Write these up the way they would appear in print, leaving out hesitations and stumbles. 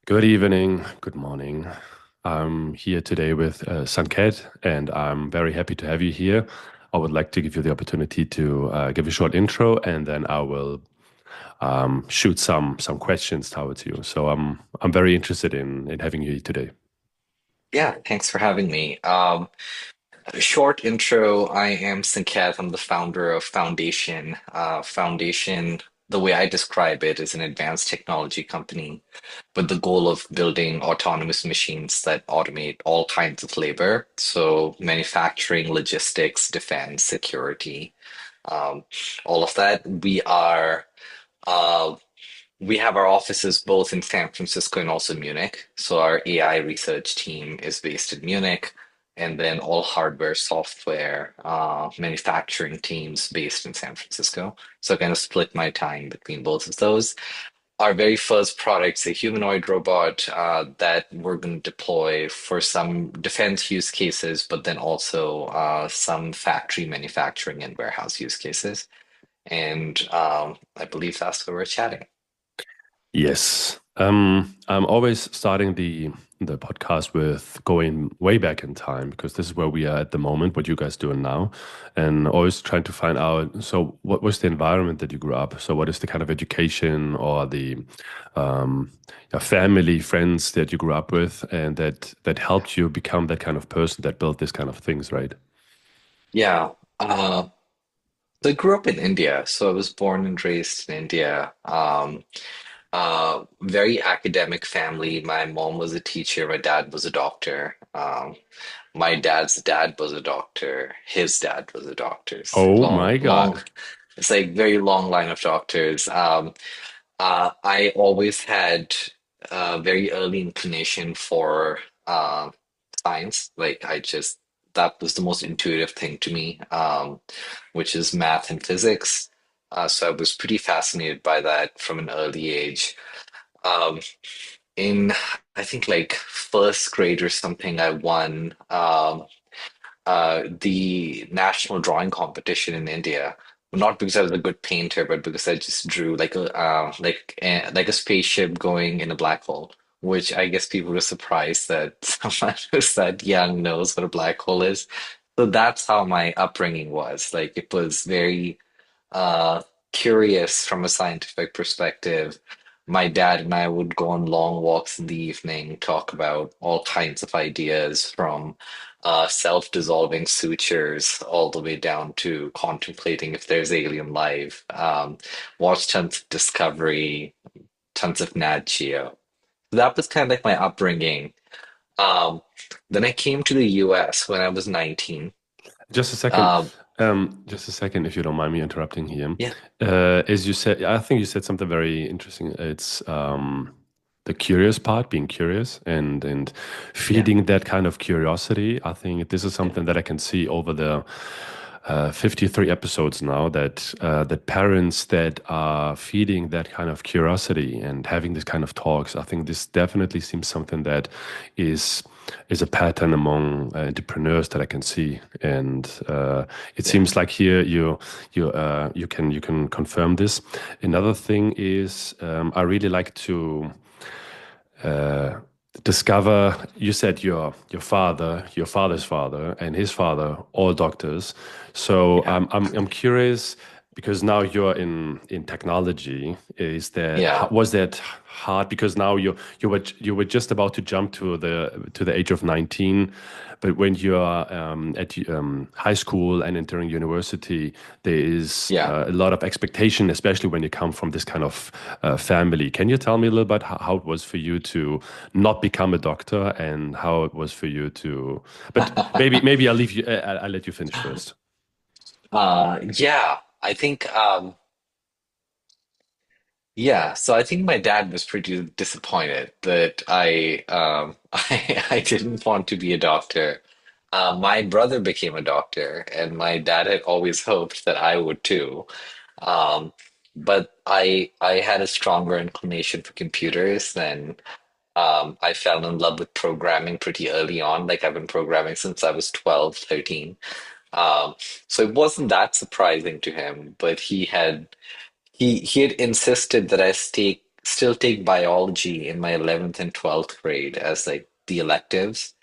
Good evening, good morning. I'm here today with Sankaet, and I'm very happy to have you here. I would like to give you the opportunity to give a short intro, and then I will shoot some questions towards you. So I'm very interested in having you here today. Yeah, thanks for having me. A short intro. I am Sankaet. I'm the founder of Foundation. Foundation, the way I describe it, is an advanced technology company with the goal of building autonomous machines that automate all kinds of labor. So manufacturing, logistics, defense, security, um, all of that. Uh, we have our offices both in San Francisco and also Munich. So our AI research team is based in Munich, and then all hardware, software, manufacturing teams based in San Francisco. So I kind of split my time between both of those. Our very first product's a humanoid robot that we're going to deploy for some defense use cases, but then also some factory manufacturing and warehouse use cases. And I believe that's where we're chatting. Yes. I'm always starting the podcast with going way back in time because this is where we are at the moment, what you guys doing now, and always trying to find out. So, what was the environment that you grew up? So, what is the kind of education or the um, your family, friends that you grew up with, and that helped you become that kind of person that built this kind of things, right? Yeah. So I grew up in India, so I was born and raised in India. Very academic family. My mom was a teacher, my dad was a doctor. My dad's dad was a doctor. His dad was a doctor. Oh Long, my long, God. it's like very long line of doctors. I always had a very early inclination for science. Like I just that was the most intuitive thing to me, which is math and physics. So I was pretty fascinated by that from an early age. Um, in I think like first grade or something, I won the national drawing competition in India. Not because I was a good painter, but because I just drew like a spaceship going in a black hole, which I guess people were surprised that someone who's that young knows what a black hole is. So that's how my upbringing was. Like it was very uh, curious from a scientific perspective. My dad and I would go on long walks in the evening, talk about all kinds of ideas from self-dissolving sutures all the way down to contemplating if there's alien life. Watch tons of Discovery, tons of Nat Geo. That was kind of like my upbringing. Um, then I came to the US when I was 19. Just a second. Um, Just a second, if you don't mind me interrupting here. yeah, As you said, I think you said something very interesting. It's the curious part, being curious and yeah, feeding that kind of curiosity. I think this is yeah, something that I can see over the 53 episodes now that parents that are feeding that kind of curiosity and having this kind of talks. I think this definitely seems something that is is a pattern among entrepreneurs that I can see, and it yeah. seems like here you can confirm this. Another thing is I really like to uh, discover. You said your father, your father's father, and his father, all doctors. So Yeah. I'm curious because now you're in technology. Is that Yeah. was that hard? Because now you were just about to jump to the age of 19, but when you're at high school and entering university, there is Yeah. a lot of expectation, especially when you come from this kind of family. Can you tell me a little bit how it was for you to not become a doctor and how it was for you to? But maybe I'll leave you. I'll let you finish first. Yeah. I think yeah, so I think my dad was pretty disappointed that I didn't want to be a doctor. My brother became a doctor, and my dad had always hoped that I would too. Um, but I had a stronger inclination for computers than I fell in love with programming pretty early on. Like I've been programming since I was 12, 13. Um, so it wasn't that surprising to him, but he had insisted that I still take biology in my 11th and 12th grade as like the electives.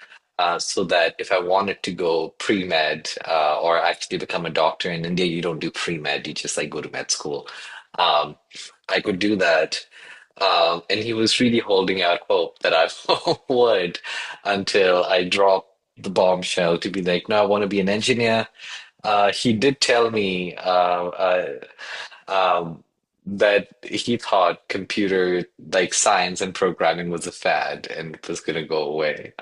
So that if I wanted to go pre-med or actually become a doctor in India, you don't do pre-med, you just like go to med school. Um, I could do that. And he was really holding out hope that I would until I dropped the bombshell to be like, no, I want to be an engineer. He did tell me um, that he thought computer, like science and programming, was a fad and it was going to go away.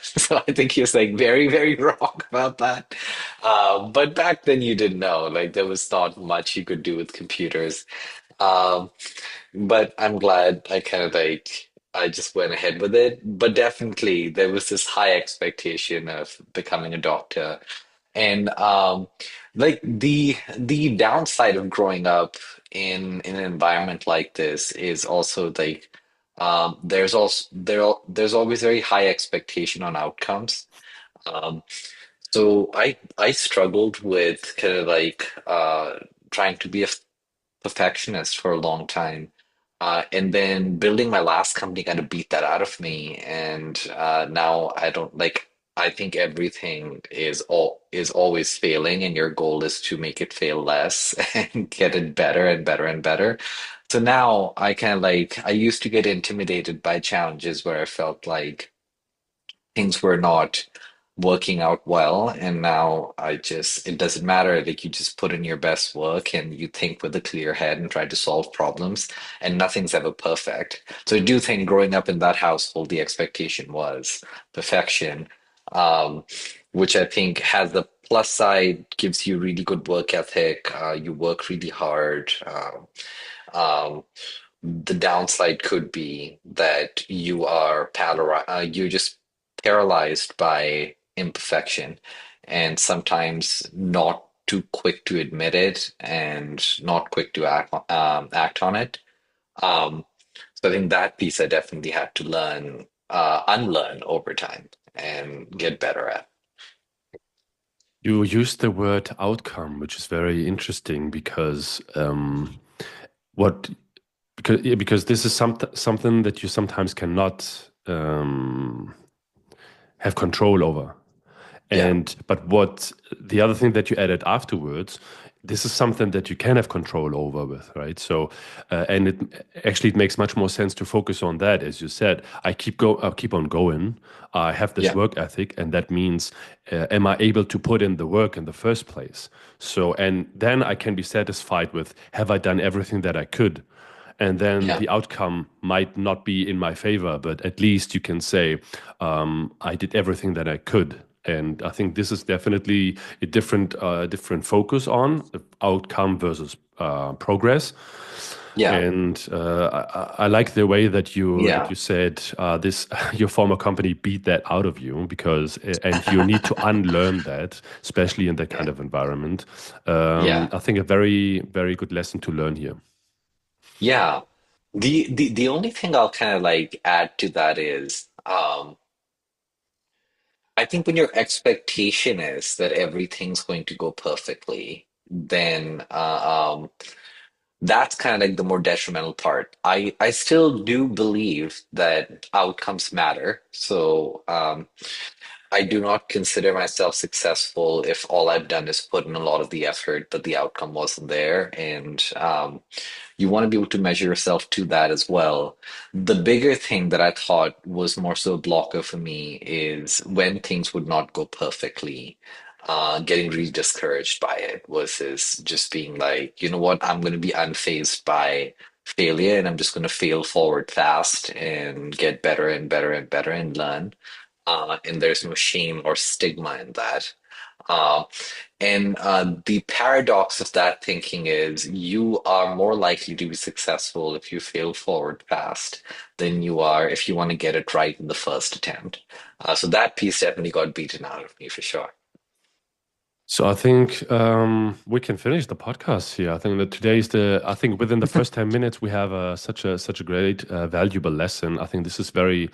So I think he was like very, very wrong about that. But back then you didn't know, like there was not much you could do with computers. Um, but I'm glad I kind of like I just went ahead with it. But definitely there was this high expectation of becoming a doctor. And like the downside of growing up in an environment like this is also like there's always very high expectation on outcomes. Um, so I struggled with kind of like trying to be a perfectionist for a long time. And then building my last company kind of beat that out of me. And now I don't like, I think everything is always failing, and your goal is to make it fail less and get it better and better and better. So now I kind of like, I used to get intimidated by challenges where I felt like things were not working out well, and now I just it doesn't matter, like you just put in your best work and you think with a clear head and try to solve problems, and nothing's ever perfect. So I do think growing up in that household the expectation was perfection, um, which I think has the plus side, gives you really good work ethic, you work really hard. Um, the downside could be that you're just paralyzed by imperfection, and sometimes not too quick to admit it and not quick to act on it. Um, so I think that piece I definitely had to unlearn over time and get better at. You used the word outcome, which is very interesting because what because this is something that you sometimes cannot have control over. Yeah, And but what the other thing that you added afterwards, this is something that you can have control over with, right? So, and it makes much more sense to focus on that, as you said. I keep on going. I have this yeah, work ethic, and that means, am I able to put in the work in the first place? So, and then I can be satisfied with, have I done everything that I could? And then yeah, the outcome might not be in my favor, but at least you can say, I did everything that I could. And I think this is definitely a different focus on the outcome versus progress. yeah, And I like the way that yeah, you said this your former company beat that out of you because and you need to unlearn that, especially in that kind yeah, of environment. yeah, I think a very good lesson to learn here. yeah. The only thing I'll kind of like add to that is I think when your expectation is that everything's going to go perfectly, then that's kind of like the more detrimental part. I still do believe that outcomes matter. So I do not consider myself successful if all I've done is put in a lot of the effort, but the outcome wasn't there. And you want to be able to measure yourself to that as well. The bigger thing that I thought was more so a blocker for me is when things would not go perfectly, getting really discouraged by it versus just being like, you know what, I'm going to be unfazed by failure and I'm just going to fail forward fast and get better and better and better and learn. And there's no shame or stigma in that. Uh, and the paradox of that thinking is you are more likely to be successful if you fail forward fast than you are if you want to get it right in the first attempt. So that piece definitely got beaten out of me for sure. So I think we can finish the podcast here. I think that today is the. I think within the first 10 minutes we have such a great valuable lesson. I think this is very.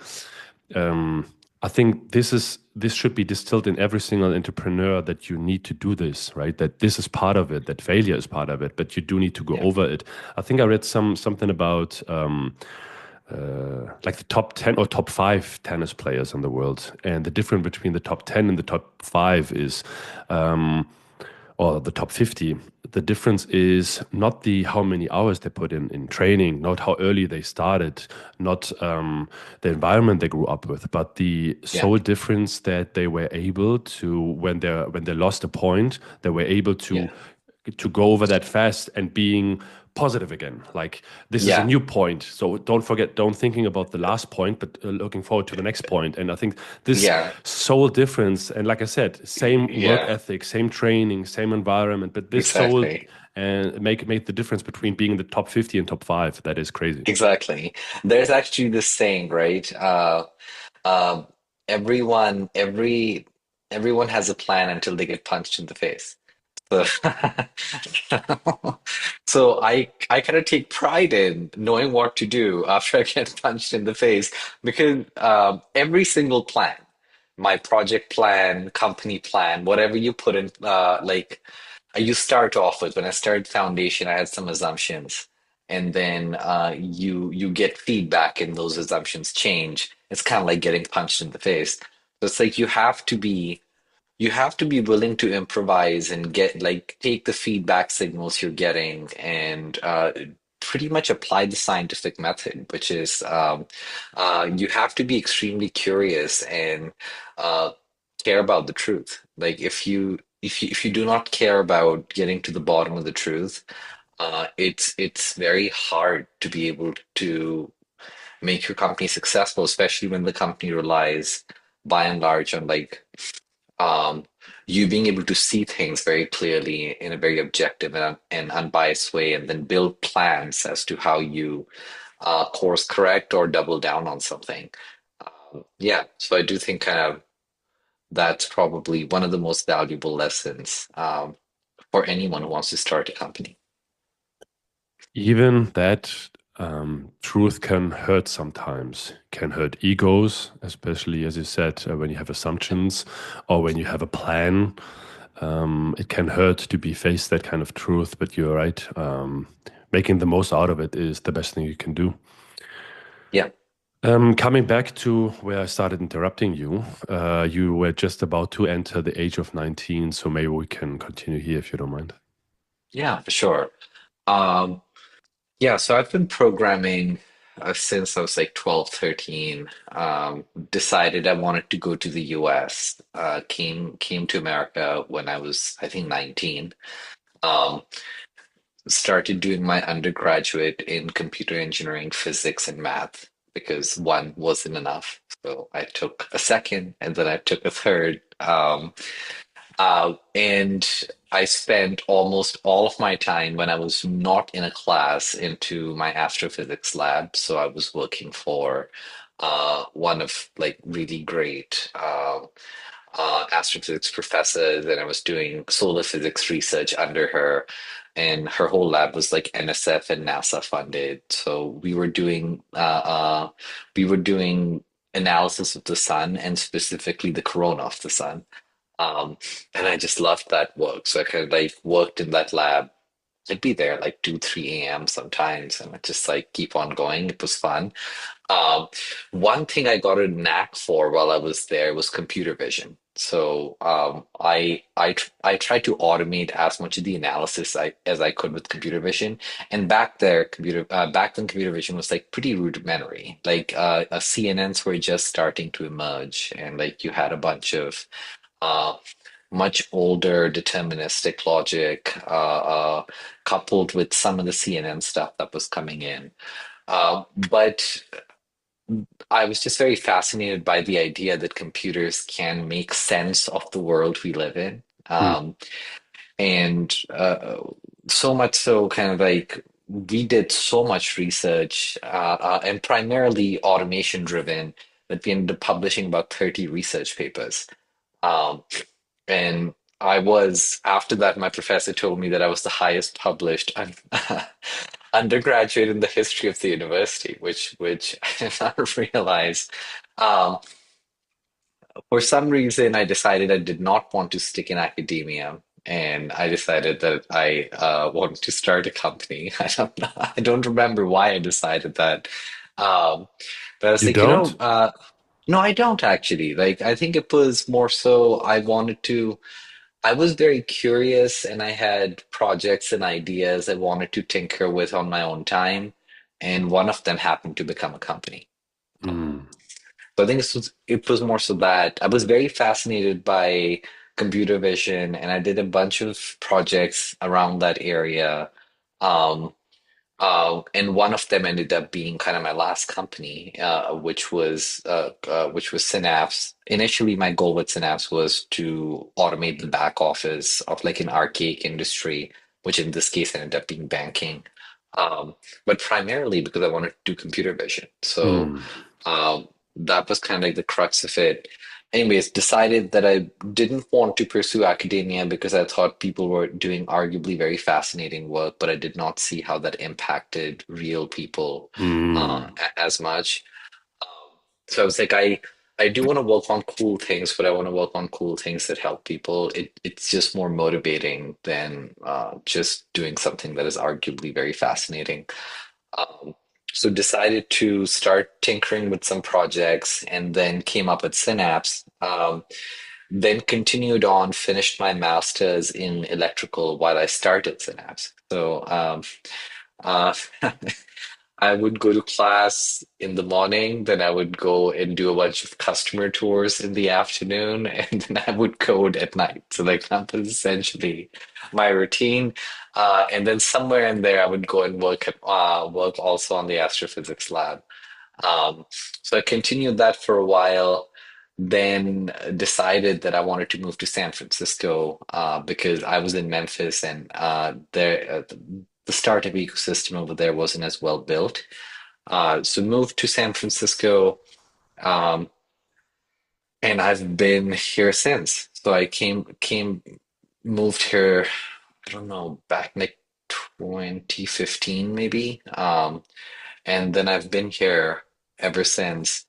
Um, I think this should be distilled in every single entrepreneur that you need to do this, right? That this is part of it, that failure is part of it, but you do need to go Yeah, over it. I think I read something about like the top 10 or top five tennis players in the world, and the difference between the top 10 and the top five is um, or the top 50. The difference is not the how many hours they put in training, not how early they started, not the environment they grew up with, but the yeah, sole difference that they were able to, when they lost a point, they were able yeah, to go over that fast and being positive again. Like this is a yeah, new point. So don't forget, don't thinking about the last point, but looking forward to the next point. And I think this yeah, sole difference, and like I said, same work yeah, ethic, same training, same environment, but this sole exactly. and make the difference between being in the top 50 and top five. That is crazy. Exactly. There's actually this saying, right? Uh, everyone, everyone has a plan until they get punched in the face. So, so I kind of take pride in knowing what to do after I get punched in the face because every single plan, my project plan, company plan, whatever you put in, you start off with. When I started Foundation, I had some assumptions, and then you get feedback, and those assumptions change. It's kind of like getting punched in the face. So it's like you have to be willing to improvise and get like take the feedback signals you're getting and pretty much apply the scientific method, which is you have to be extremely curious and uh, care about the truth. Like if you do not care about getting to the bottom of the truth, it's very hard to be able to make your company successful, especially when the company relies by and large on um, you being able to see things very clearly in a very objective and unbiased way, and then build plans as to how you course correct or double down on something. Yeah, so I do think kind of that's probably one of the most valuable lessons for anyone who wants to start a company. Even that truth can hurt sometimes, can hurt egos, especially as you said, when you have assumptions or when you have a plan. It can hurt to be faced that kind of truth, but you're right. Making the most out of it is the best thing you can do. Yeah. Coming back to where I started interrupting you, you were just about to enter the age of 19, so maybe we can continue here if you don't mind. Yeah, for sure. Um, Yeah, so I've been programming since I was like 12, 13. Decided I wanted to go to the US. Came to America when I was, I think, 19. Um, Started doing my undergraduate in computer engineering, physics, and math because one wasn't enough. So I took a second and then I took a third. And I spent almost all of my time when I was not in a class into my astrophysics lab. So I was working for one of like really great astrophysics professors, and I was doing solar physics research under her. And her whole lab was like NSF and NASA funded. So we were doing analysis of the sun and specifically the corona of the sun. Um, and I just loved that work. So I kind of like worked in that lab. I'd be there like 2, 3 a.m. sometimes, and I just like keep on going. It was fun. Um, One thing I got a knack for while I was there was computer vision. So I tried to automate as much of the analysis as I could with computer vision. And back then computer vision was like pretty rudimentary. Like CNNs were just starting to emerge, and like you had a bunch of uh, much older deterministic logic coupled with some of the CNN stuff that was coming in. But I was just very fascinated by the idea that computers can make sense of the world we live in. Hmm. And so much so, kind of like we did so much research and primarily automation driven that we ended up publishing about 30 research papers. Um, and after that, my professor told me that I was the highest published undergraduate in the history of the university, which I did not realize. Um, For some reason, I decided I did not want to stick in academia, and I decided that I wanted to start a company. I don't know, I don't remember why I decided that. Um, but I was You like, don't? no, I don't actually. Like, I think it was more so I wanted to. I was very curious, and I had projects and ideas I wanted to tinker with on my own time, and one of them happened to become a company. Mm. So I think it was more so that I was very fascinated by computer vision, and I did a bunch of projects around that area. Um, and one of them ended up being kind of my last company, which was Synapse. Initially, my goal with Synapse was to automate the back office of like an archaic industry, which in this case ended up being banking. Um, but primarily because I wanted to do computer vision. So Mm. that was kind of like the crux of it. Anyways, decided that I didn't want to pursue academia because I thought people were doing arguably very fascinating work, but I did not see how that impacted real people Mm. as much. So I was like, I do want to work on cool things, but I want to work on cool things that help people. It's just more motivating than just doing something that is arguably very fascinating. Um, so decided to start tinkering with some projects and then came up with Synapse. Then continued on, finished my master's in electrical while I started Synapse. So uh, I would go to class in the morning, then I would go and do a bunch of customer tours in the afternoon, and then I would code at night. So like that was essentially my routine. And then somewhere in there, I would go and work also on the astrophysics lab. Um, so I continued that for a while, then decided that I wanted to move to San Francisco because I was in Memphis and the startup ecosystem over there wasn't as well built. So moved to San Francisco, um, and I've been here since. So I moved here, I don't know, back in like 2015 maybe. And then I've been here ever since.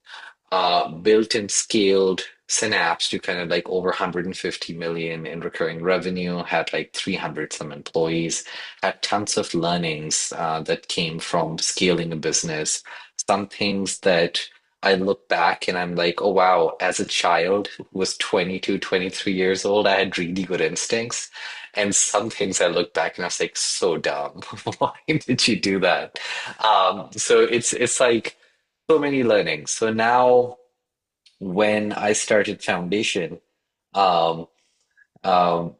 Built and scaled Synapse to kind of like over 150 million in recurring revenue, had like 300 some employees, had tons of learnings that came from scaling a business. Some things that I look back and I'm like, oh wow, as a child who was 22, 23 years old, I had really good instincts. And some things I look back and I was like, so dumb. Why did you do that? So it's like so many learnings. So now when I started Foundation, um, um,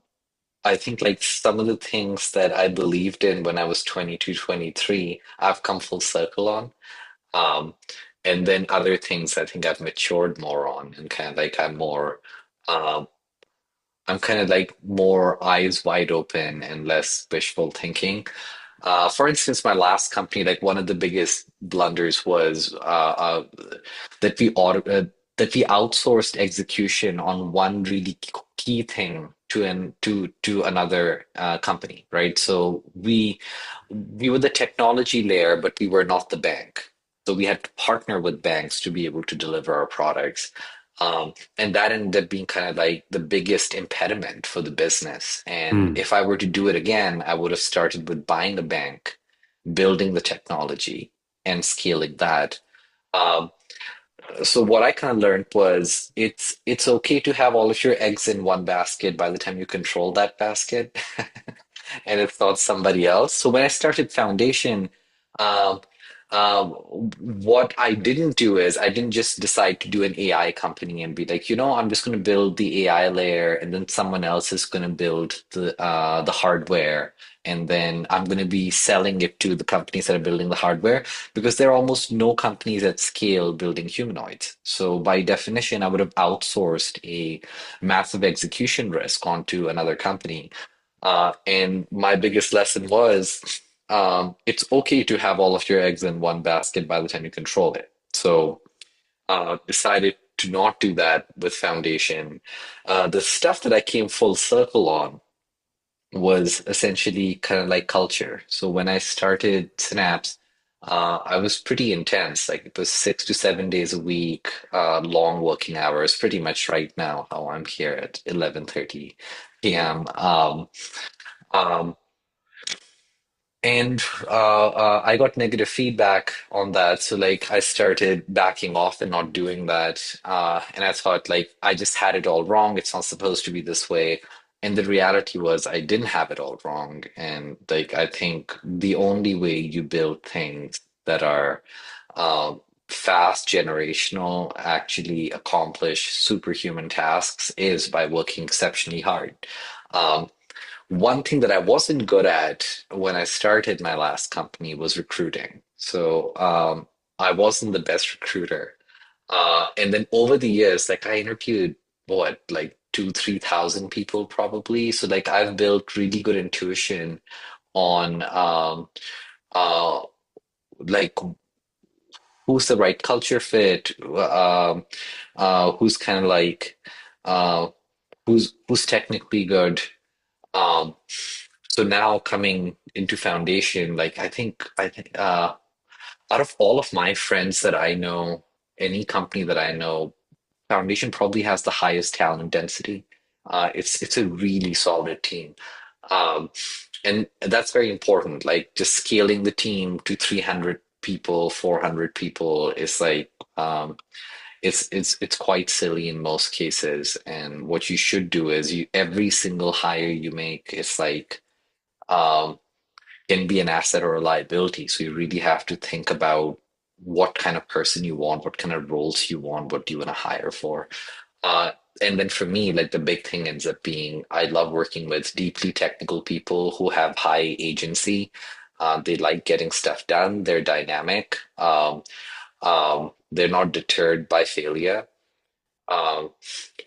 I think like some of the things that I believed in when I was 22, 23, I've come full circle on. Um, and then other things I think I've matured more on and kind of like um, I'm kind of like more eyes wide open and less wishful thinking. For instance, my last company, like one of the biggest blunders was that that we outsourced execution on one really key thing to another company, right? So we were the technology layer, but we were not the bank. So we had to partner with banks to be able to deliver our products. And that ended up being kind of like the biggest impediment for the business. And Mm. if I were to do it again, I would have started with buying a bank, building the technology, and scaling that. Um, so what I kind of learned was it's okay to have all of your eggs in one basket by the time you control that basket, and it's not somebody else. So when I started Foundation, um, um, what I didn't do is I didn't just decide to do an AI company and be like, I'm just going to build the AI layer, and then someone else is going to build the hardware, and then I'm going to be selling it to the companies that are building the hardware because there are almost no companies at scale building humanoids. So by definition, I would have outsourced a massive execution risk onto another company. And my biggest lesson was it's okay to have all of your eggs in one basket by the time you control it. So decided to not do that with Foundation. The stuff that I came full circle on was essentially kind of like culture. So when I started Synapse, I was pretty intense. Like it was 6 to 7 days a week, long working hours, pretty much right now how I'm here at 11:30 p.m. Um, And I got negative feedback on that. So like I started backing off and not doing that. And I thought like I just had it all wrong. It's not supposed to be this way. And the reality was I didn't have it all wrong. And like I think the only way you build things that are um, fast, generational, actually accomplish superhuman tasks is by working exceptionally hard. Um, One thing that I wasn't good at when I started my last company was recruiting. So I wasn't the best recruiter. And then over the years, like I interviewed what, like 3,000 people probably. So like I've built really good intuition on uh, like who's the right culture fit, who's kind of like uh, who's technically good. Um, So now coming into foundation, like I think out of all of my friends that I know, any company that I know, foundation probably has the highest talent density. It's a really solid team. Um, and that's very important. Like just scaling the team to 300 people, 400 people is like it's quite silly in most cases. And what you should do is you every single hire you make is like um, can be an asset or a liability. So you really have to think about what kind of person you want, what kind of roles you want, what do you want to hire for. Uh, and then for me, like the big thing ends up being I love working with deeply technical people who have high agency. They like getting stuff done. They're dynamic. They're not deterred by failure. Um,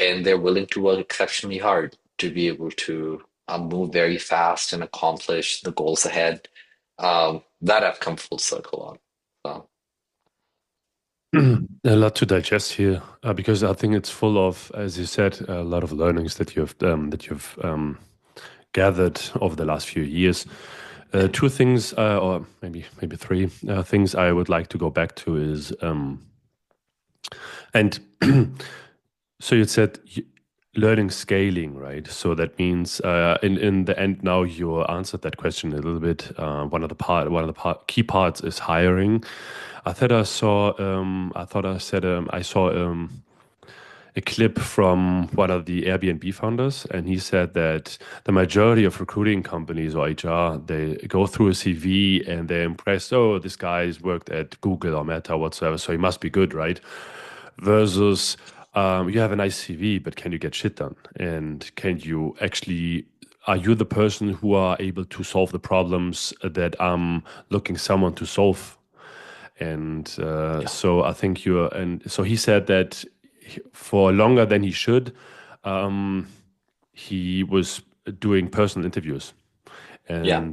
and they're willing to work exceptionally hard to be able to move very fast and accomplish the goals ahead. That I've come full circle on. So, A lot to digest here, because I think it's full of, as you said, a lot of learnings that you've gathered over the last few years. yeah, Two things, or maybe three things I would like to go back to is, and so you said learning scaling, right? So that means in the end now you answered that question a little bit. One of the key parts is hiring. I thought I said I saw a clip from one of the Airbnb founders, and he said that the majority of recruiting companies or HR, they go through a CV and they're impressed. Oh, this guy's worked at Google or Meta, whatsoever, so he must be good, right? Versus you have a nice CV, but can you get shit done? And can you actually, are you the person who are able to solve the problems that I'm looking someone to solve? And yeah, so I think and so he said that for longer than he should, um, he was doing personal interviews. yeah,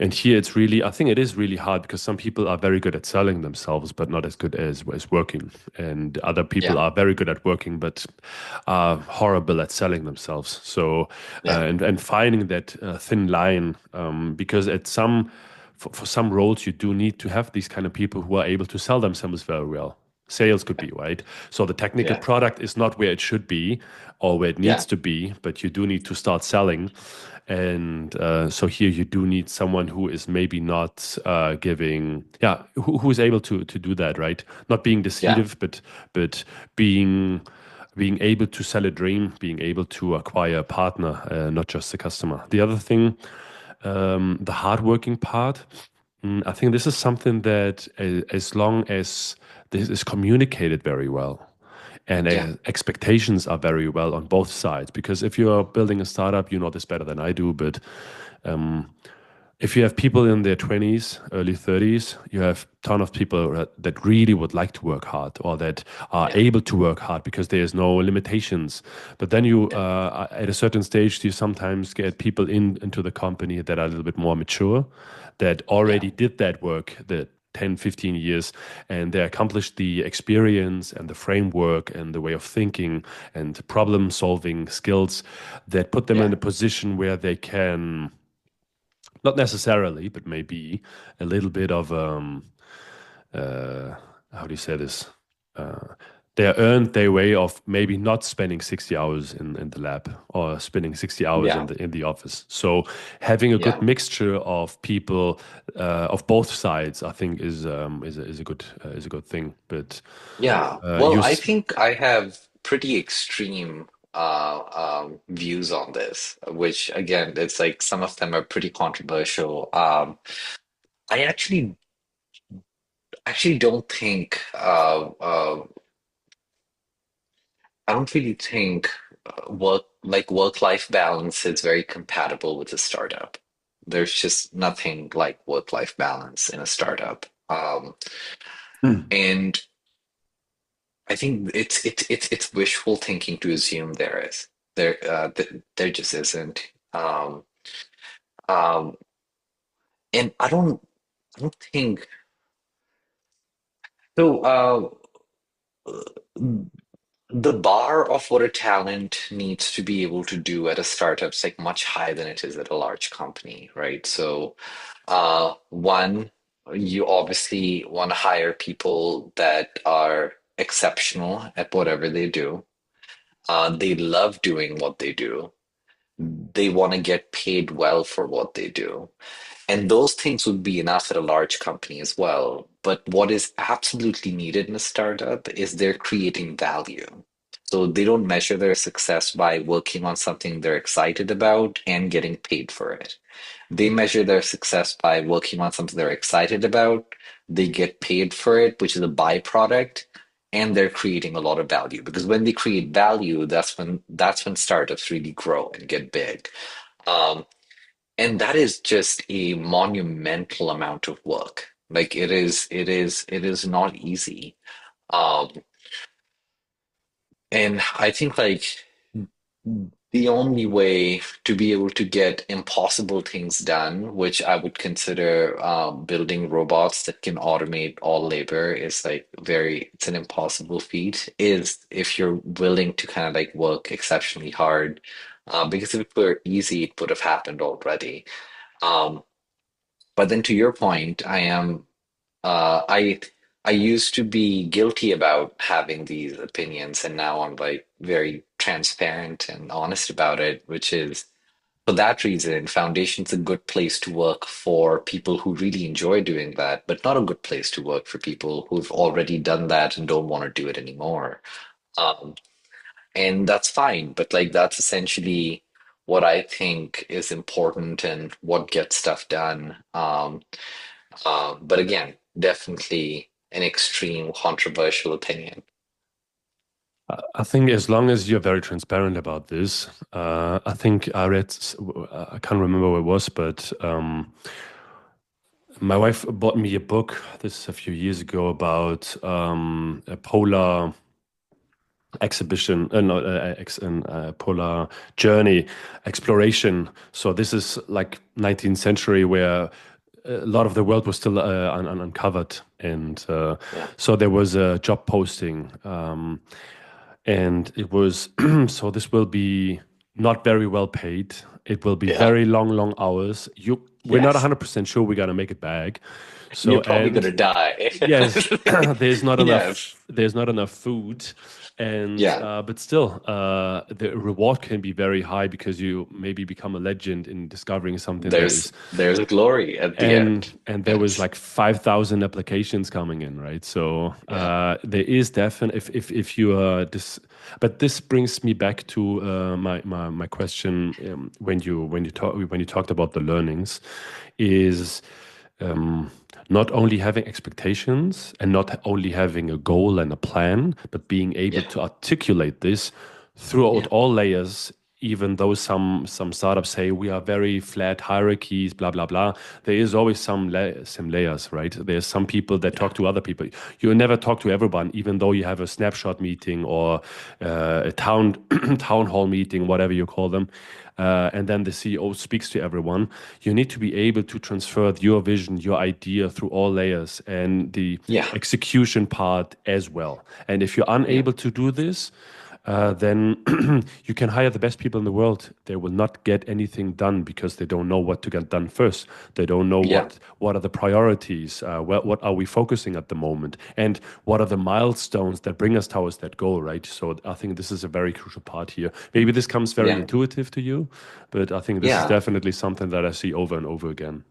And here it's really, I think it is really hard because some people are very good at selling themselves, but not as good as working. And other people yeah, are very good at working, but are horrible at selling themselves. So, yeah, and finding that thin line, because for some roles, you do need to have these kind of people who are able to sell themselves very well. Sales could be, right? So the technical yeah, product is not where it should be or where it yeah, needs to be, but you do need to start selling. And so here you do need someone who is maybe not who is able to do that, right? Not being yeah, deceive, but being being able to sell a dream, being able to acquire a partner, not just a customer. The other thing, the hardworking part. I think this is something that, as long as this is communicated very well, and yeah, expectations are very well on both sides. Because if you are building a startup, you know this better than I do, but if you have people in their 20s, early 30s, you have a ton of people that really would like to work hard or that are yeah, able to work hard because there's no limitations. But then you, yeah, at a certain stage, you sometimes get people into the company that are a little bit more mature, that yeah, already did that work, the 10, 15 years, and they accomplished the experience and the framework and the way of thinking and problem solving skills that put them yeah, in a position where they can not necessarily, but maybe a little bit of uh, how do you say this? Uh, they earned their way of maybe not spending 60 hours in the lab or spending 60 hours Yeah, in the office. So having a good yeah, mixture of people of both sides, I think, is a good thing. But yeah. you, Well, I think I have pretty extreme views on this, which again, it's like some of them are pretty controversial. I actually don't think I don't really think work-life balance is very compatible with a startup. There's just nothing like work-life balance in a startup. And I think it's wishful thinking to assume there is. There just isn't. Um, and I don't think so. The bar of what a talent needs to be able to do at a startup is like much higher than it is at a large company, right? So, one, you obviously want to hire people that are exceptional at whatever they do. They love doing what they do. They want to get paid well for what they do. And those things would be enough at a large company as well. But what is absolutely needed in a startup is they're creating value. So they don't measure their success by working on something they're excited about and getting paid for it. They measure their success by working on something they're excited about, they get paid for it, which is a byproduct, and they're creating a lot of value. Because when they create value, that's when startups really grow and get big. Um, and that is just a monumental amount of work. Like it is not easy. Um, and I think like the only way to be able to get impossible things done, which I would consider building robots that can automate all labor, is like it's an impossible feat, is if you're willing to kind of like work exceptionally hard. Because if it were easy, it would have happened already. Um, But then to your point, I used to be guilty about having these opinions, and now I'm like very transparent and honest about it, which is for that reason, Foundation's a good place to work for people who really enjoy doing that, but not a good place to work for people who've already done that and don't want to do it anymore. Um, and that's fine, but like that's essentially what I think is important and what gets stuff done. But again, definitely an extreme controversial opinion. I think as long as you're very transparent about this, I think I read, I can't remember what it was, but my wife bought me a book, this is a few years ago, about a polar exhibition, no, polar journey exploration. So this is like 19th century where a lot of the world was still uncovered. And Yeah. so there was a job posting. And it was so this will be not very well paid. It will be Yeah. very long hours. We're not Yes. 100% sure we're gonna make it back. You're So probably and gonna die. yes, Yes. there's not enough food, and Yeah. but still, the reward can be very high because you maybe become a legend in discovering something that is There's a glory at the end. and there was Yes. like 5,000 applications coming in, right? So Yeah. there is definitely if you are this, but this brings me back to my question when you talked about the learnings, is not only having expectations and not only having a goal and a plan, but being able Yeah. to articulate this throughout Yeah. all layers. Even though some startups say we are very flat hierarchies, blah blah blah, there is always some layers, right? There's some people that Yeah. talk to other people. You never talk to everyone, even though you have a snapshot meeting or a town hall meeting, whatever you call them. And then the CEO speaks to everyone. You need to be able to transfer your vision, your idea through all layers and the Yeah. execution part as well. And if you're Yeah. unable to do this, then you can hire the best people in the world. They will not get anything done because they don't know what to get done first. They don't know Yeah. what are the priorities, what are we focusing at the moment, and what are the milestones that bring us towards that goal, right? So I think this is a very crucial part here. Maybe this comes very Yeah. intuitive to you, but I think this is Yeah. definitely something that I see over and over again.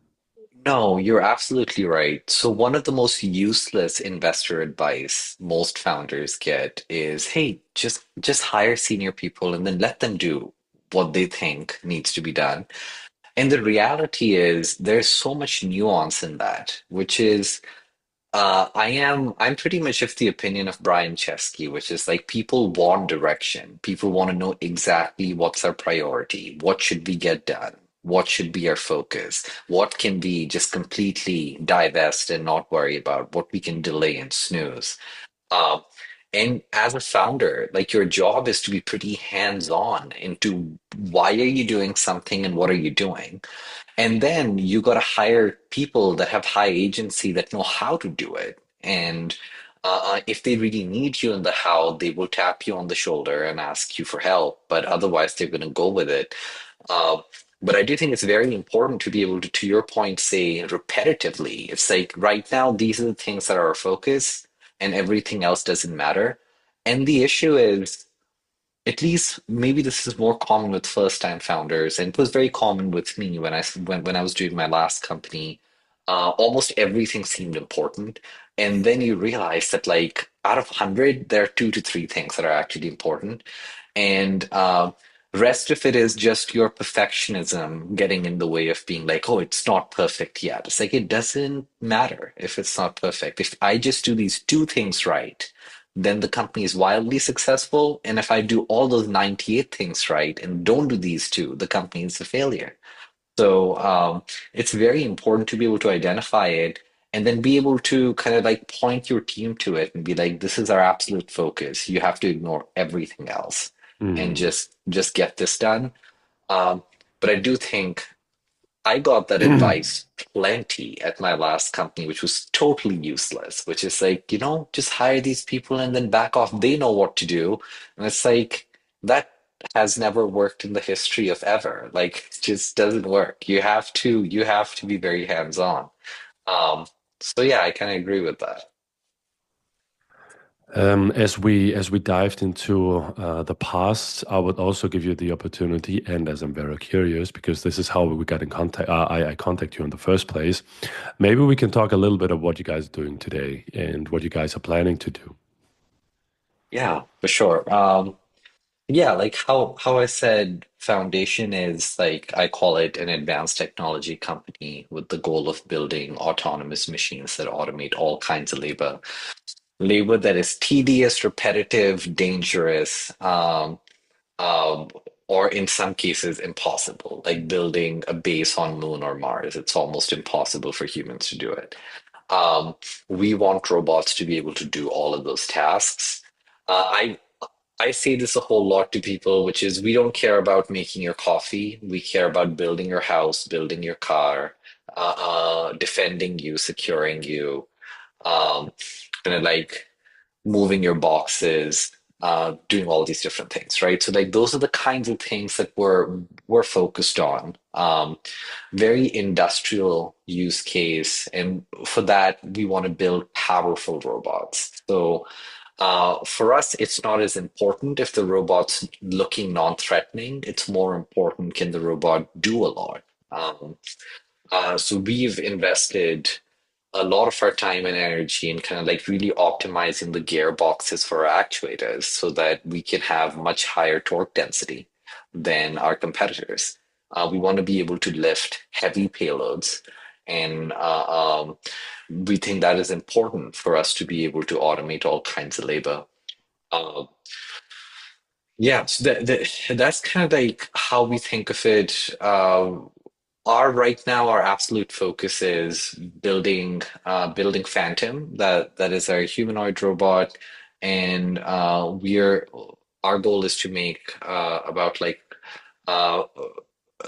No, you're absolutely right. So one of the most useless investor advice most founders get is, hey, just hire senior people and then let them do what they think needs to be done. And the reality is there's so much nuance in that, which is I'm pretty much of the opinion of Brian Chesky, which is like people want direction. People want to know exactly what's our priority, what should we get done, what should be our focus, what can we just completely divest and not worry about, what we can delay and snooze. Um, and as a founder, like your job is to be pretty hands-on into why are you doing something and what are you doing? And then you got to hire people that have high agency that know how to do it. And if they really need you in the how, they will tap you on the shoulder and ask you for help. But otherwise, they're going to go with it. Uh, but I do think it's very important to be able to your point, say repetitively. It's like right now, these are the things that are our focus, and everything else doesn't matter. And the issue is, at least maybe this is more common with first time founders, and it was very common with me when I was doing my last company. Almost everything seemed important, and then you realize that like out of 100 there are two to three things that are actually important, and rest of it is just your perfectionism getting in the way of being like, oh, it's not perfect yet. It's like it doesn't matter if it's not perfect. If I just do these two things right, then the company is wildly successful. And if I do all those 98 things right and don't do these two, the company is a failure. So it's very important to be able to identify it and then be able to kind of like point your team to it and be like, this is our absolute focus. You have to ignore everything else and Mhm. just get this done. Um, but I do think I got that advice plenty at my last company, which was totally useless, which is like, just hire these people and then back off. They know what to do. And it's like, that has never worked in the history of ever. Like, it just doesn't work. You have to be very hands-on. So yeah, I kind of agree with that. As we dived into the past, I would also give you the opportunity, and as I'm very curious, because this is how we got in contact, I contact you in the first place. Maybe we can talk a little bit of what you guys are doing today and what you guys are planning to do. Yeah, for sure. Yeah, like how I said, Foundation is like I call it an advanced technology company with the goal of building autonomous machines that automate all kinds of labor. Labor that is tedious, repetitive, dangerous, um, or in some cases impossible, like building a base on Moon or Mars. It's almost impossible for humans to do it. Um, we want robots to be able to do all of those tasks. I say this a whole lot to people, which is we don't care about making your coffee. We care about building your house, building your car, defending you, securing you, kind of like moving your boxes, doing all these different things, right? So like those are the kinds of things that we're focused on. Very industrial use case, and for that we want to build powerful robots. So for us, it's not as important if the robot's looking non-threatening. It's more important can the robot do a lot. Um, so we've invested a lot of our time and energy in kind of like really optimizing the gearboxes for our actuators so that we can have much higher torque density than our competitors. We want to be able to lift heavy payloads, and we think that is important for us to be able to automate all kinds of labor. Uh, yeah, so that's kind of like how we think of it. Our right now, our absolute focus is building Phantom. That is our humanoid robot, and our goal is to make about uh,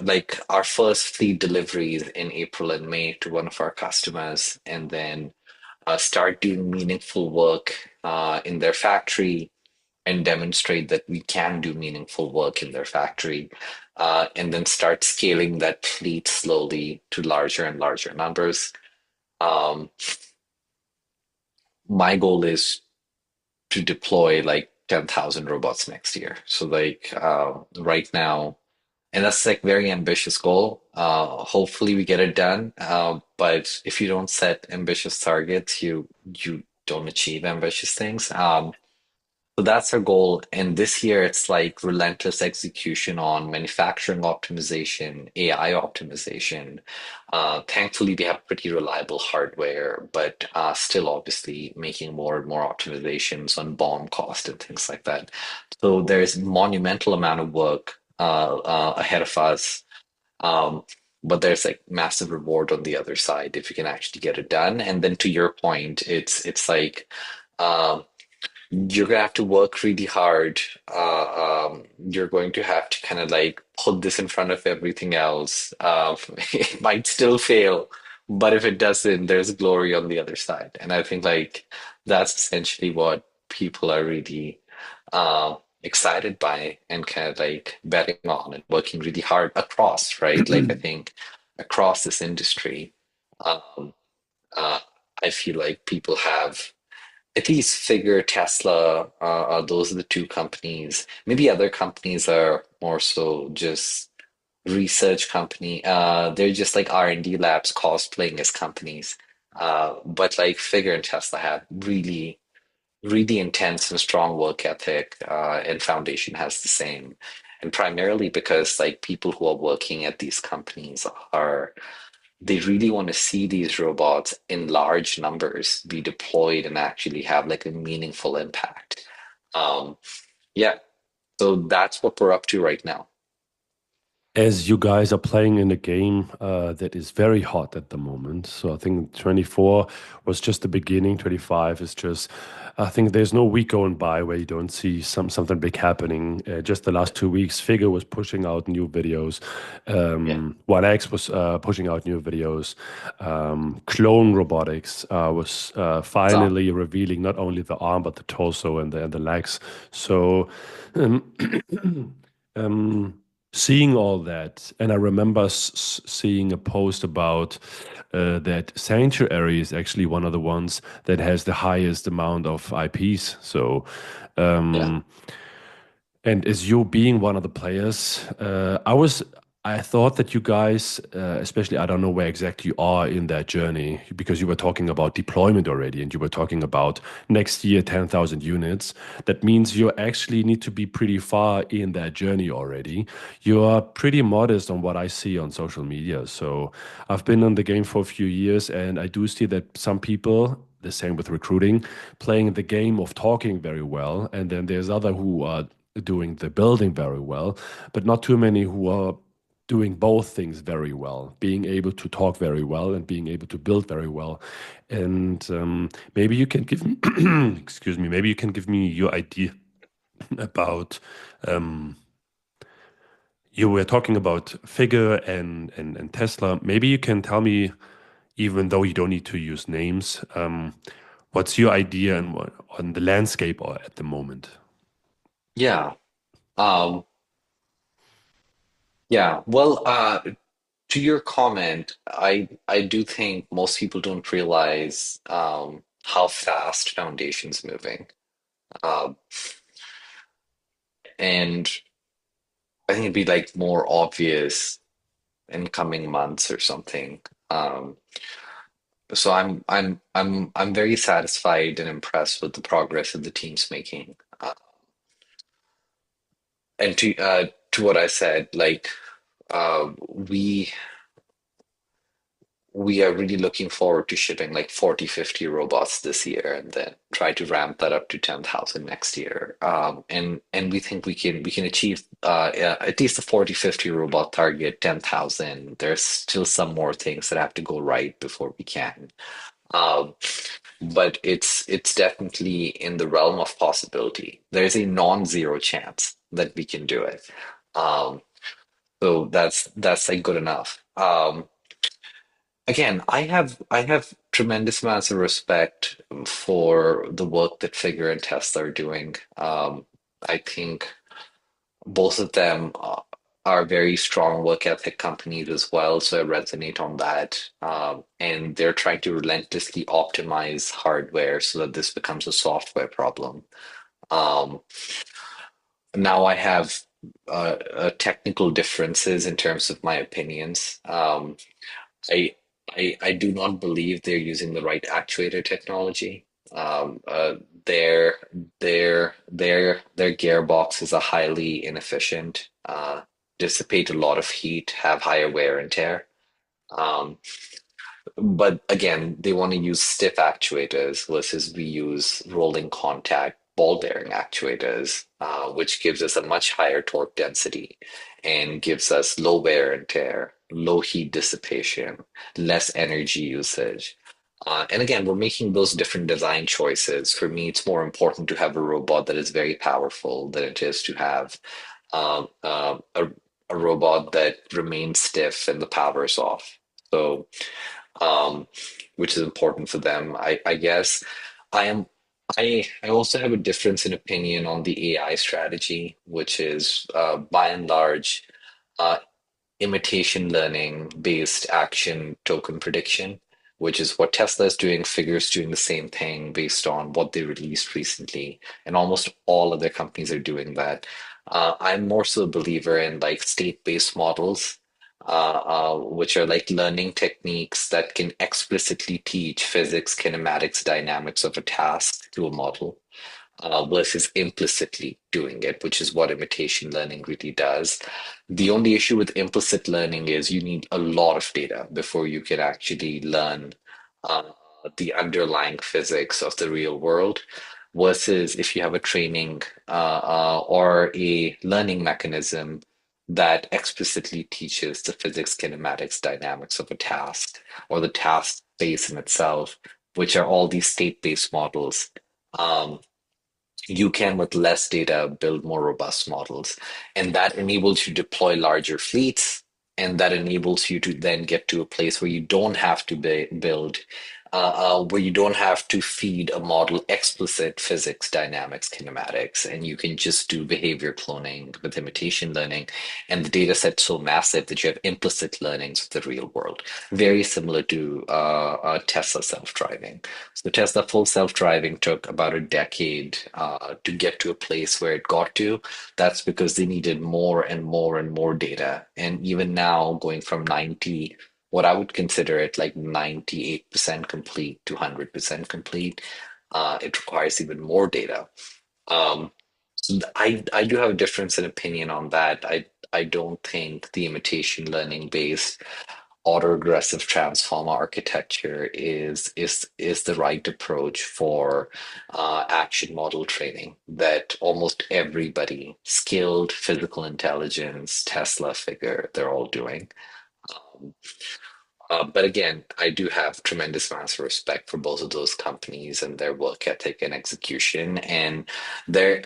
like our first fleet deliveries in April and May to one of our customers, and then start doing meaningful work in their factory and demonstrate that we can do meaningful work in their factory, and then start scaling that fleet slowly to larger and larger numbers. Um, my goal is to deploy like 10,000 robots next year. So like right now, and that's like very ambitious goal. Hopefully we get it done. But if you don't set ambitious targets, you don't achieve ambitious things. So that's our goal. And this year, it's like relentless execution on manufacturing optimization, AI optimization. Thankfully, we have pretty reliable hardware, but still obviously making more and more optimizations on BOM cost and things like that. So there's monumental amount of work ahead of us. Um, but there's like massive reward on the other side if you can actually get it done. And then to your point, it's like um, you're gonna have to work really hard. You're going to have to kind of like put this in front of everything else. It might still fail, but if it doesn't, there's glory on the other side. And I think like that's essentially what people are really excited by and kind of like betting on and working really hard across, right? Like I think across this industry, um, uh, I feel like people have at least Figure, Tesla, those are the two companies. Maybe other companies are more so just research company. They're just like R&D labs cosplaying as companies. But like Figure and Tesla have really, really intense and strong work ethic, and Foundation has the same. And primarily because like people who are working at these companies are they really want to see these robots in large numbers be deployed and actually have like a meaningful impact. Um, yeah, so that's what we're up to right now. As you guys are playing in a game that is very hot at the moment. So I think 24 was just the beginning. 25 is just, I think there's no week going by where you don't see something big happening. Just the last 2 weeks, Figure was pushing out new videos. Yeah. 1X was pushing out new videos. Clone Robotics was So, finally revealing not only the arm but the torso and the legs. So um, um, seeing all that, and I remember seeing a post about that Sanctuary is actually one of the ones that has the highest amount of IPs. So, yeah. um, and as you being one of the players, I thought that you guys, especially, I don't know where exactly you are in that journey, because you were talking about deployment already, and you were talking about next year 10,000 units. That means you actually need to be pretty far in that journey already. You are pretty modest on what I see on social media. So I've been in the game for a few years, and I do see that some people, the same with recruiting, playing the game of talking very well, and then there's other who are doing the building very well, but not too many who are doing both things very well, being able to talk very well and being able to build very well. And maybe you can give me, excuse me, maybe you can give me your idea about. Um, you were talking about Figure and Tesla. Maybe you can tell me, even though you don't need to use names, what's your idea and what, on the landscape or at the moment? Yeah. Um, yeah. Well, to your comment, I do think most people don't realize how fast Foundation's moving. Uh, and I think it'd be like more obvious in coming months or something. Um, So I'm very satisfied and impressed with the progress that the team's making. And to what I said, like we are really looking forward to shipping like 40, 50 robots this year and then try to ramp that up to 10,000 next year. And we think we can achieve yeah, at least the 40, 50 robot target, 10,000. There's still some more things that have to go right before we can. Um, but it's definitely in the realm of possibility. There's a non-zero chance that we can do it. Um, so that's like good enough. Again, I have tremendous amounts of respect for the work that Figure and Tesla are doing. I think both of them are very strong work ethic companies as well, so I resonate on that. And they're trying to relentlessly optimize hardware so that this becomes a software problem. Um, Now I have technical differences in terms of my opinions. I, I do not believe they're using the right actuator technology. Their their gearboxes are highly inefficient, dissipate a lot of heat, have higher wear and tear. Um, but again, they want to use stiff actuators versus we use rolling contact ball bearing actuators, which gives us a much higher torque density and gives us low wear and tear, low heat dissipation, less energy usage. And again, we're making those different design choices. For me, it's more important to have a robot that is very powerful than it is to have um, uh, a, a robot that remains stiff and the power is off. So um, which is important for them. I guess I am. I also have a difference in opinion on the AI strategy, which is by and large uh, imitation learning based action token prediction, which is what Tesla is doing. Figure's doing the same thing based on what they released recently, and almost all of their companies are doing that. I'm more so a believer in like state-based models, which are like learning techniques that can explicitly teach physics, kinematics, dynamics of a task to a model versus implicitly doing it, which is what imitation learning really does. The only issue with implicit learning is you need a lot of data before you can actually learn uh, the underlying physics of the real world. Versus if you have a training or a learning mechanism that explicitly teaches the physics, kinematics, dynamics of a task or the task space in itself, which are all these state-based models. Um, you can, with less data, build more robust models. And that enables you to deploy larger fleets. And that enables you to then get to a place where you don't have to build, where you don't have to feed a model explicit physics, dynamics, kinematics, and you can just do behavior cloning with imitation learning. And the data set's so massive that you have implicit learnings of the real world, very similar to Tesla self-driving. So Tesla full self-driving took about a decade to get to a place where it got to. That's because they needed more and more and more data. And even now, going from 90, what I would consider it like 98% complete to 100% complete, it requires even more data. Um, I do have a difference in opinion on that. I don't think the imitation learning based autoregressive transformer architecture is the right approach for action model training that almost everybody, skilled physical intelligence, Tesla figure, they're all doing. Um, but again, I do have tremendous amounts of respect for both of those companies and their work ethic and execution and their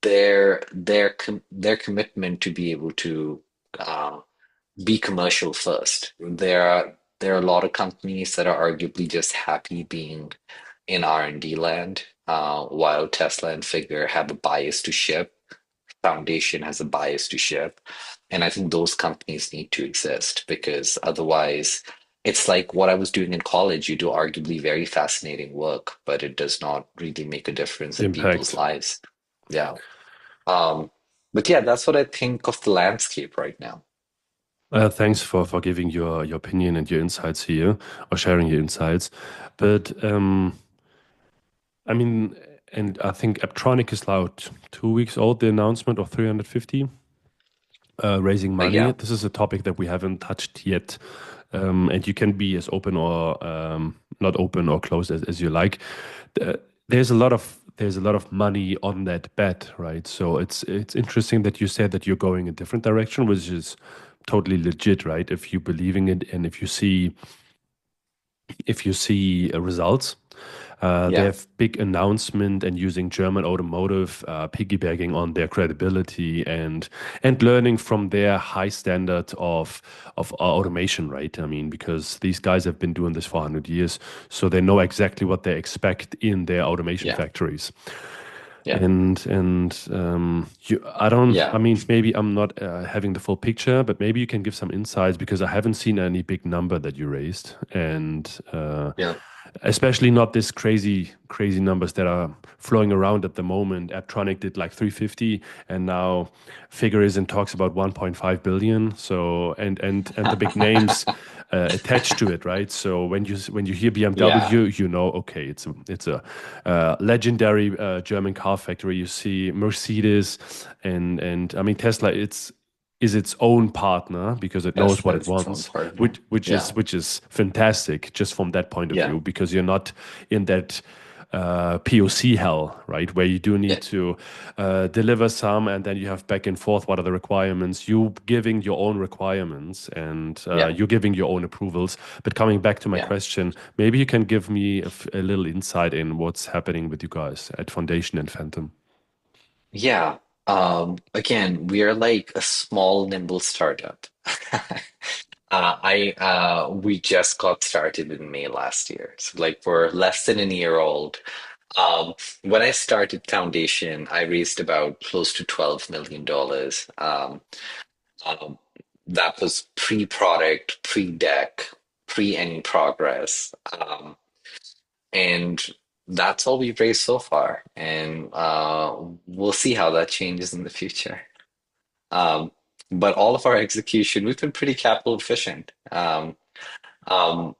their commitment to be able to uh, be commercial first. There are a lot of companies that are arguably just happy being in R&D land, while Tesla and Figure have a bias to ship. Foundation has a bias to ship. And I think those companies need to exist because otherwise, it's like what I was doing in college. You do arguably very fascinating work, but it does not really make a difference in people's Impact. lives. Yeah. Um, but yeah, that's what I think of the landscape right now. Thanks for giving your opinion and your insights here, or sharing your insights. But I mean, and I think Aptronic is about 2 weeks old, the announcement of 350 raising money. Yeah. This is a topic that we haven't touched yet. And you can be as open or not open or closed as you like. Uh, there's a lot of money on that bet, right? So it's interesting that you said that you're going a different direction, which is totally legit, right? If you believe in it and if you see results. They Yeah. have big announcement and using German automotive, piggybacking on their credibility and learning from their high standard of automation, right? I mean, because these guys have been doing this for 100 years, so they know exactly what they expect in their automation Yeah. factories. Yeah. I don't. I Yeah. mean, maybe I'm not having the full picture, but maybe you can give some insights because I haven't seen any big number that you raised, and Yeah. especially not this crazy numbers that are flowing around at the moment. Aptronic did like 350, and now Figure is in talks about 1.5 billion. So and the big names attached to it, right? So when you hear Yeah. BMW, you know, okay, it's a legendary German car factory. You see Mercedes and I mean Tesla. It's is its own partner because it knows what Tesla it is its own wants, partner. Yeah. which is fantastic just from that point of Yeah. view because you're not in that POC hell, right? Where you do Yeah. need to deliver some, and then you have back and forth. What are the requirements? You giving your own requirements, and Yeah. you giving your own approvals. But coming back to my Yeah. question, maybe you can give me a little insight in what's happening with you guys at Foundation and Phantom. Yeah. Again, we are like a small, nimble startup. We just got started in May last year. So like we're less than a year old. Um, when I started Foundation, I raised about close to $12 million. Um, that was pre-product, pre-deck, pre any progress. And that's all we've raised so far. And we'll see how that changes in the future. Um, but all of our execution, we've been pretty capital efficient. Um,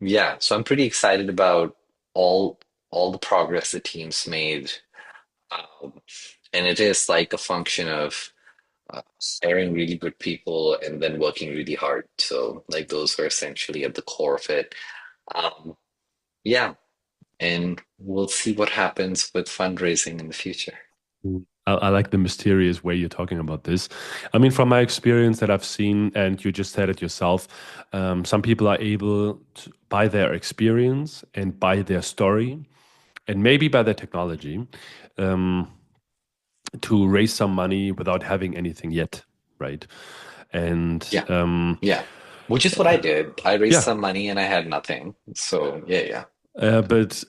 yeah, so I'm pretty excited about all all the progress the team's made. Um, and it is like a function of hiring really good people and then working really hard. So like those are essentially at the core of it. Um, yeah, and we'll see what happens with fundraising in the future. I like the mysterious way you're talking about this. I mean, from my experience that I've seen, and you just said it yourself, some people are able to, by their experience and by their story, and maybe by their technology, um, to raise some money without having anything yet, right? And Yeah, yeah. Which is what I did. I raised yeah, some money and I had nothing. So yeah, yeah, but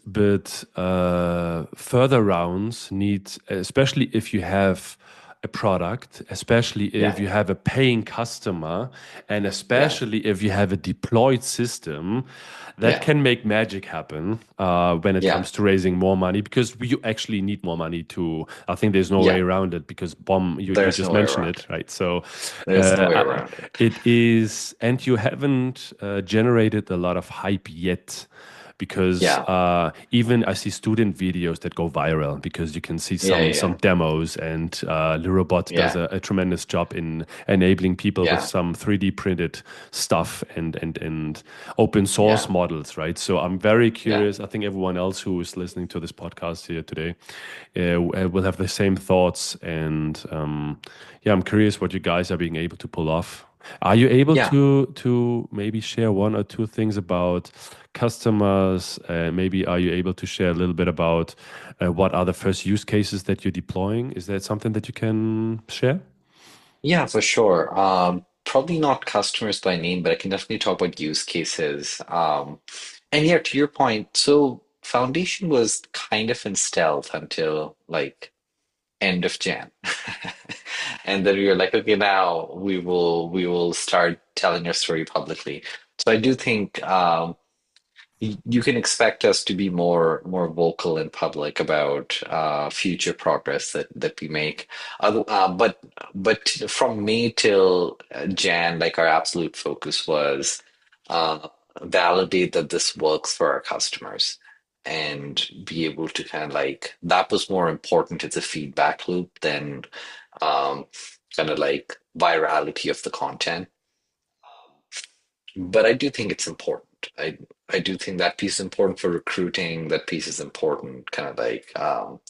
further rounds need, especially if you have a product, especially if yeah, you have a paying customer, and yeah, especially if you have a deployed system, that yeah, can make magic happen when it yeah. comes to raising more money because you actually need more money to. I think there's no way Yeah. around it because bomb. You There's just no way mentioned around it, it. right? So There's no way around it. it is, and you haven't generated a lot of hype yet because Yeah, even I see student videos that go viral because you can see yeah, some yeah, demos and the robot does yeah, a tremendous job in enabling people with yeah, some 3D printed stuff and open source yeah, models, right? So I'm very yeah, curious. I think everyone else who is listening to this podcast here today will have the same thoughts and yeah, I'm curious what you guys are being able to pull off. Are you able yeah. to maybe share one or two things about customers? Maybe are you able to share a little bit about what are the first use cases that you're deploying? Is that something that you can share? Yeah, for sure. Probably not customers by name, but I can definitely talk about use cases. And yeah, to your point, so Foundation was kind of in stealth until like end of Jan. And then we were like, okay, now we will start telling our story publicly. So I do think you can expect us to be more vocal in public about future progress that we make. But from May till Jan, like our absolute focus was uh, validate that this works for our customers and be able to kind of like that was more important as a feedback loop than um, kind of like virality of the content. But I do think it's important. I do think that piece is important for recruiting. That piece is important, kind of like um,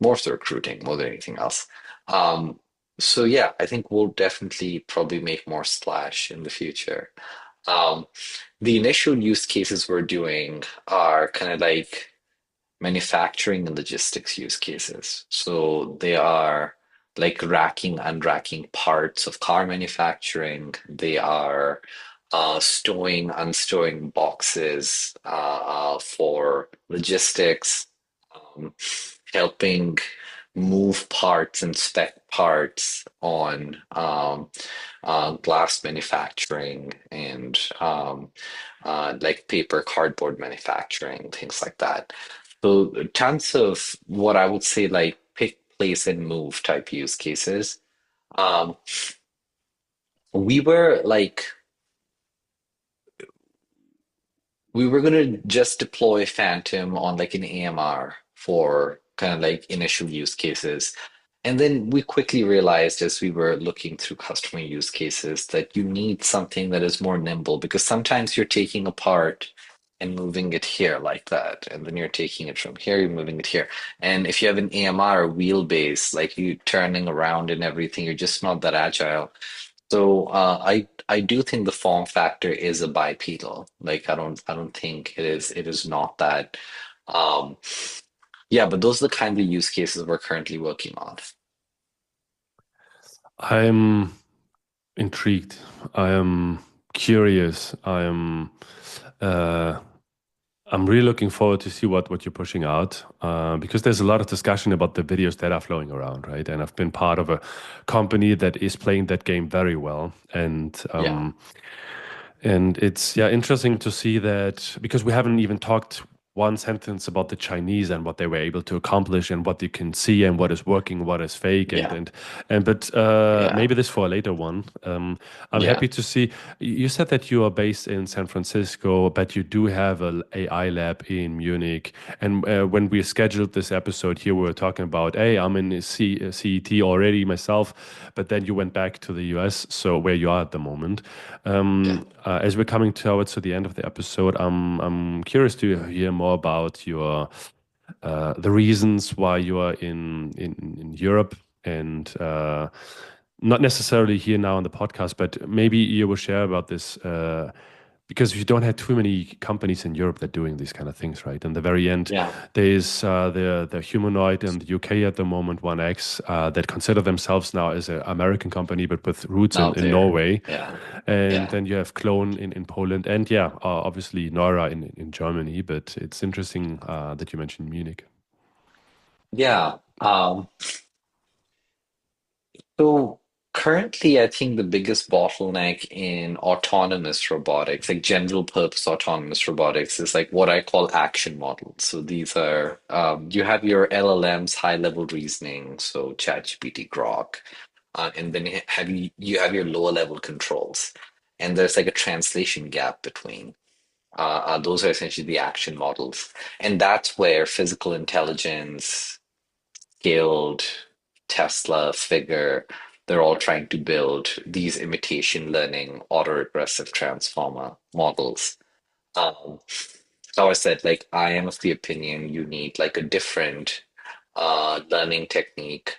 more for recruiting more than anything else. Um, so yeah, I think we'll definitely probably make more splash in the future. Um, the initial use cases we're doing are kind of like manufacturing and logistics use cases. So they are like racking, unracking parts of car manufacturing. They are stowing, unstowing boxes for logistics. helping move parts, inspect parts on glass manufacturing and like paper, cardboard manufacturing, things like that. So tons of what I would say like pick, place, and move type use cases. Um, we were like we were gonna just deploy Phantom on like an AMR for kind of like initial use cases. And then we quickly realized as we were looking through customer use cases that you need something that is more nimble because sometimes you're taking a part and moving it here like that. And then you're taking it from here, you're moving it here. And if you have an AMR wheelbase, like you turning around and everything, you're just not that agile. So I do think the form factor is a bipedal. Like I don't think it is not that. Um, yeah, but those are the kind of use cases we're currently working on. I'm intrigued. I am curious. Uh, I'm really looking forward to see what you're pushing out because there's a lot of discussion about the videos that are flowing around, right? And I've been part of a company that is playing that game very well, Yeah, and it's yeah interesting to see that because we haven't even talked one sentence about the Chinese and what they were able to accomplish and what you can see and what is working, what is fake, yeah, and but yeah, maybe this for a later one. I'm yeah, happy to see you said that you are based in San Francisco, but you do have an AI lab in Munich. And when we scheduled this episode here, we were talking about, hey, I'm in CET already myself, but then you went back to the US, so where you are at the moment. yeah, As we're coming towards to the end of the episode, I'm curious to hear more about your the reasons why you are in Europe and not necessarily here now on the podcast, but maybe you will share about this because you don't have too many companies in Europe that are doing these kind of things, right? And the very end, yeah. there's the humanoid in the UK at the moment, 1X, that consider themselves now as an American company, but with roots Out in there. Norway. Yeah, And yeah, then you have Clone in Poland, and yeah, obviously Nora in Germany. But it's interesting that you mentioned Munich. yeah. So currently, I think the biggest bottleneck in autonomous robotics, like general purpose autonomous robotics, is like what I call action models. So these are you have your LLMs, high level reasoning, so ChatGPT, Grok, and then you have your lower level controls, and there's like a translation gap between. Those are essentially the action models, and that's where physical intelligence Guild, Tesla, Figure, they're all trying to build these imitation learning autoregressive transformer models. Um, so I said, like, I am of the opinion you need like a different learning technique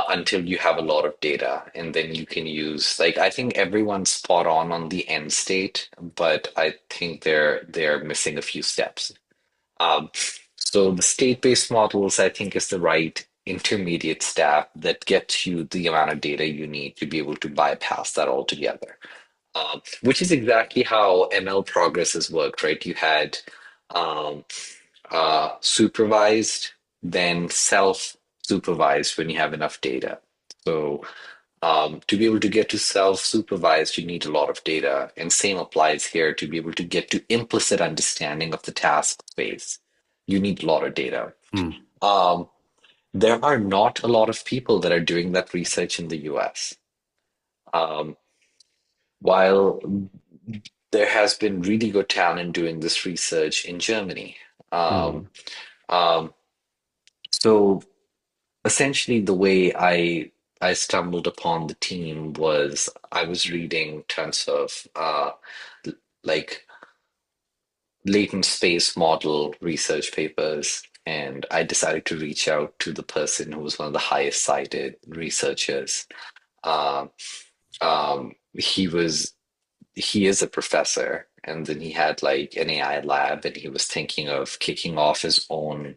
until you have a lot of data, and then you can use like I think everyone's spot on the end state, but I think they're missing a few steps. Um, so the state-based models, I think, is the right intermediate step that gets you the amount of data you need to be able to bypass that altogether. Which is exactly how ML progress has worked, right? You had um, supervised, then self-supervised when you have enough data. So to be able to get to self-supervised, you need a lot of data. And same applies here to be able to get to implicit understanding of the task space. You need a lot of data. Hmm. Um, there are not a lot of people that are doing that research in the US. Um, while there has been really good talent doing this research in Germany. Um, Hmm. um, so essentially the way I stumbled upon the team was I was reading tons of like latent space model research papers, and I decided to reach out to the person who was one of the highest cited researchers. Um, he is a professor, and then he had like an AI lab, and he was thinking of kicking off his own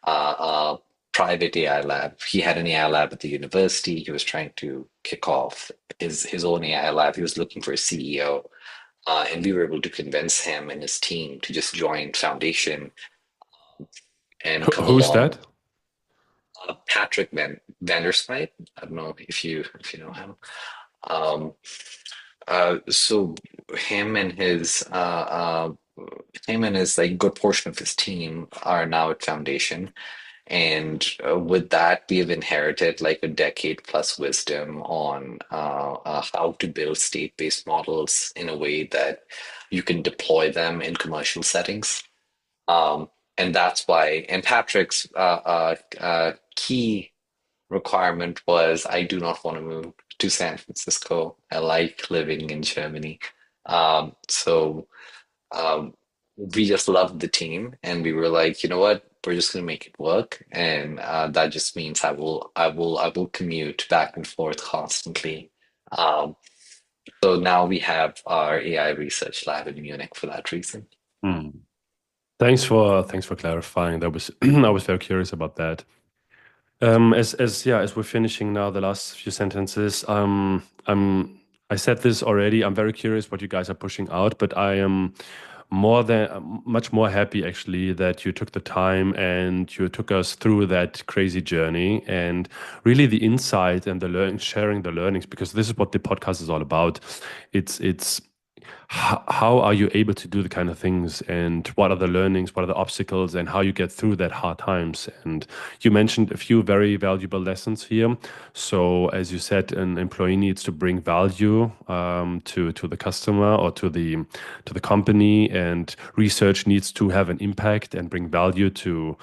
uh, uh, private AI lab. He had an AI lab at the university. He was trying to kick off his own AI lab. He was looking for a CEO, and we were able to convince him and his team to just join Foundation. and come Who's along. that? Patrick Vandersmythe. I don't know if you know him. Um, so him and his like good portion of his team are now at Foundation, and with that we have inherited like a decade plus wisdom on how to build state-based models in a way that you can deploy them in commercial settings. Um, and that's why. And Patrick's key requirement was I do not want to move to San Francisco. I like living in Germany. So we just loved the team, and we were like, you know what? We're just gonna make it work, and that just means I will commute back and forth constantly. Um, so now we have our AI research lab in Munich for that reason. Hmm. Thanks for clarifying. That was I was very curious about that. As yeah, as we're finishing now the last few sentences, I said this already. I'm very curious what you guys are pushing out, but I am much more happy actually that you took the time and you took us through that crazy journey and really the insight and the sharing the learnings, because this is what the podcast is all about. It's how are you able to do the kind of things, and what are the learnings, what are the obstacles, and how you get through that hard times. And you mentioned a few very valuable lessons here. So as you said, an employee needs to bring value to the customer or to the company, and research needs to have an impact and bring value to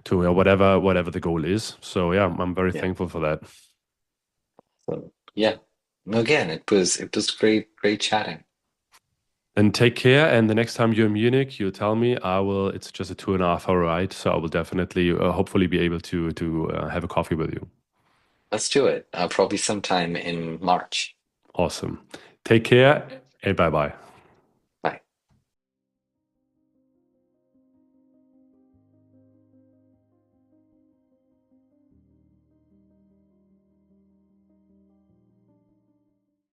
whatever the goal is. So yeah, I'm very Yeah. thankful for that. So yeah. Again, it was great chatting. And take care. And the next time you're in Munich, you tell me. I will. It's just a 2.5 hour ride, so I will definitely, hopefully, be able to have a coffee with you. Let's do it. Probably sometime in March. Awesome. Take care and bye bye.